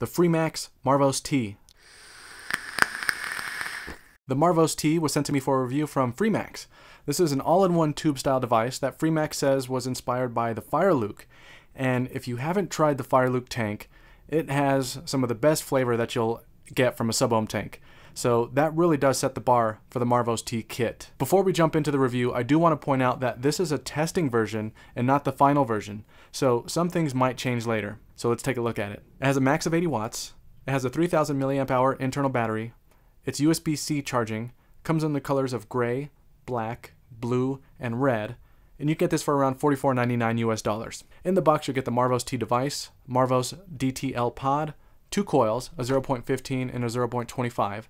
the Freemax Marvos T. The Marvos T was sent to me for a review from Freemax. This is an all-in-one tube-style device that Freemax says was inspired by the Fireluke. And if you haven't tried the Fireluke tank, it has some of the best flavor that you'll get from a sub-ohm tank. So that really does set the bar for the Marvos T kit. Before we jump into the review, I do want to point out that this is a testing version and not the final version. So some things might change later. So let's take a look at it. It has a max of 80 watts. It has a 3000 milliamp hour internal battery. It's USB-C charging, comes in the colors of gray, black, blue, and red, and you get this for around $44.99 US. In the box, you'll get the Marvos T device, Marvos DTL pod, 2 coils, a 0.15 and a 0.25,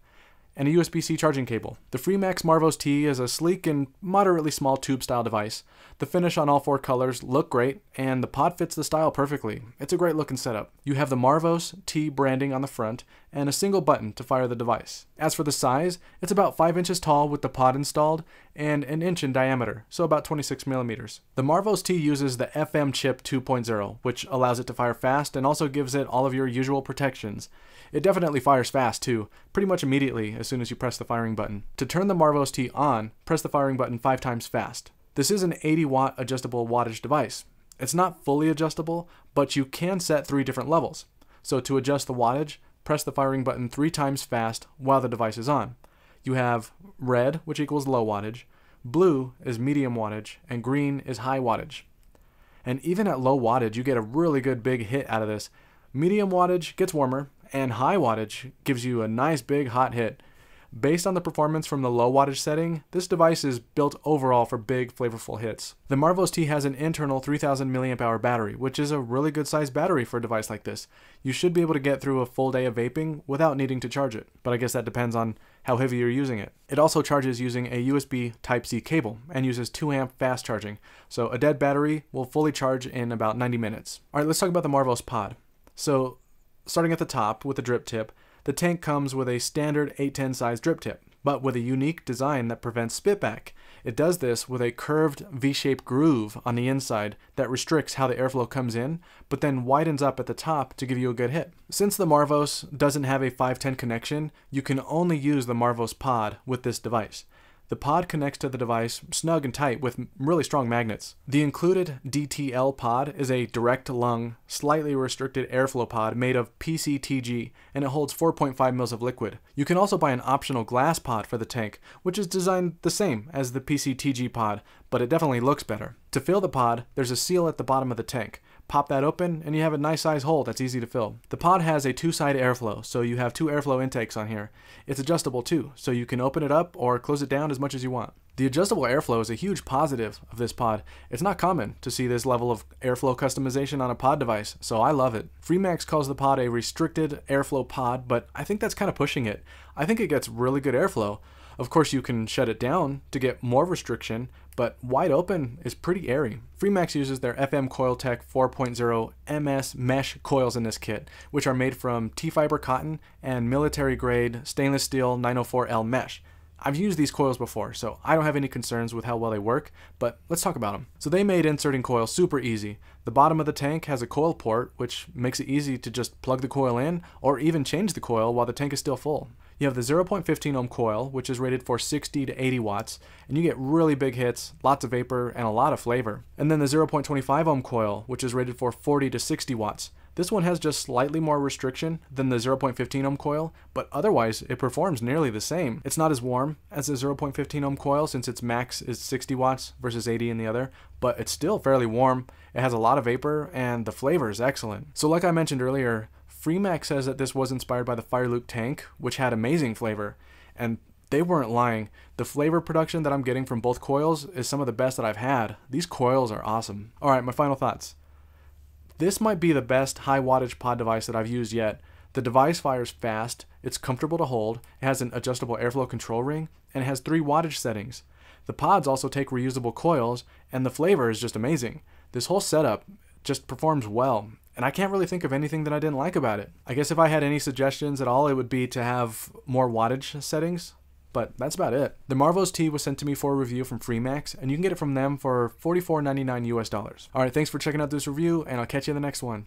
and a USB-C charging cable. The Freemax Marvos T is a sleek and moderately small tube-style device. The finish on all 4 colors look great, and the pod fits the style perfectly. It's a great looking setup. You have the Marvos T branding on the front, and a single button to fire the device. As for the size, it's about 5 inches tall with the pod installed, and an inch in diameter, so about 26 millimeters. The Marvos T uses the FM chip 2.0, which allows it to fire fast and also gives it all of your usual protections. It definitely fires fast too, pretty much immediately as soon as you press the firing button. To turn the Marvos T on, press the firing button 5 times fast. This is an 80 watt adjustable wattage device. It's not fully adjustable, but you can set 3 different levels. So to adjust the wattage, press the firing button 3 times fast while the device is on. You have red, which equals low wattage, blue is medium wattage, and green is high wattage. And even at low wattage, you get a really good big hit out of this. Medium wattage gets warmer, and high wattage gives you a nice big hot hit. Based on the performance from the low wattage setting, this device is built overall for big, flavorful hits. The Marvos T has an internal 3000 milliamp hour battery, which is a really good sized battery for a device like this. You should be able to get through a full day of vaping without needing to charge it, but I guess that depends on how heavy you're using it. It also charges using a USB Type-C cable and uses 2 amp fast charging, so a dead battery will fully charge in about 90 minutes. Alright, let's talk about the Marvos pod. So, starting at the top with the drip tip, the tank comes with a standard 810 size drip tip, but with a unique design that prevents spitback. It does this with a curved V-shaped groove on the inside that restricts how the airflow comes in, but then widens up at the top to give you a good hit. Since the Marvos doesn't have a 510 connection, you can only use the Marvos pod with this device. The pod connects to the device snug and tight with really strong magnets. The included DTL pod is a direct lung, slightly restricted airflow pod made of PCTG, and it holds 4.5 mils of liquid. You can also buy an optional glass pod for the tank, which is designed the same as the PCTG pod, but it definitely looks better. To fill the pod, there's a seal at the bottom of the tank. Pop that open and you have a nice size hole that's easy to fill. The pod has a 2-side airflow, so you have 2 airflow intakes on here. It's adjustable too, so you can open it up or close it down as much as you want. The adjustable airflow is a huge positive of this pod. It's not common to see this level of airflow customization on a pod device, so I love it. Freemax calls the pod a restricted airflow pod, but I think that's kind of pushing it. I think it gets really good airflow. Of course, you can shut it down to get more restriction, but wide open is pretty airy. Freemax uses their FM CoilTech 4.0 MS mesh coils in this kit, which are made from T-fiber cotton and military-grade stainless steel 904L mesh. I've used these coils before, so I don't have any concerns with how well they work, but let's talk about them. So they made inserting coils super easy. The bottom of the tank has a coil port, which makes it easy to just plug the coil in, or even change the coil while the tank is still full. You have the 0.15 ohm coil, which is rated for 60 to 80 watts, and you get really big hits, lots of vapor, and a lot of flavor. And then the 0.25 ohm coil, which is rated for 40 to 60 watts. This one has just slightly more restriction than the 0.15 ohm coil, but otherwise it performs nearly the same. It's not as warm as the 0.15 ohm coil since its max is 60 watts versus 80 in the other, but it's still fairly warm. It has a lot of vapor and the flavor is excellent. So like I mentioned earlier, Freemax says that this was inspired by the Fireluke tank, which had amazing flavor, and they weren't lying. The flavor production that I'm getting from both coils is some of the best that I've had. These coils are awesome. Alright, my final thoughts. This might be the best high wattage pod device that I've used yet. The device fires fast, it's comfortable to hold, it has an adjustable airflow control ring, and it has 3 wattage settings. The pods also take reusable coils, and the flavor is just amazing. This whole setup just performs well, and I can't really think of anything that I didn't like about it. I guess if I had any suggestions at all, it would be to have more wattage settings, but that's about it. The Marvos T was sent to me for a review from Freemax, and you can get it from them for $44.99 US. Alright, thanks for checking out this review, and I'll catch you in the next one.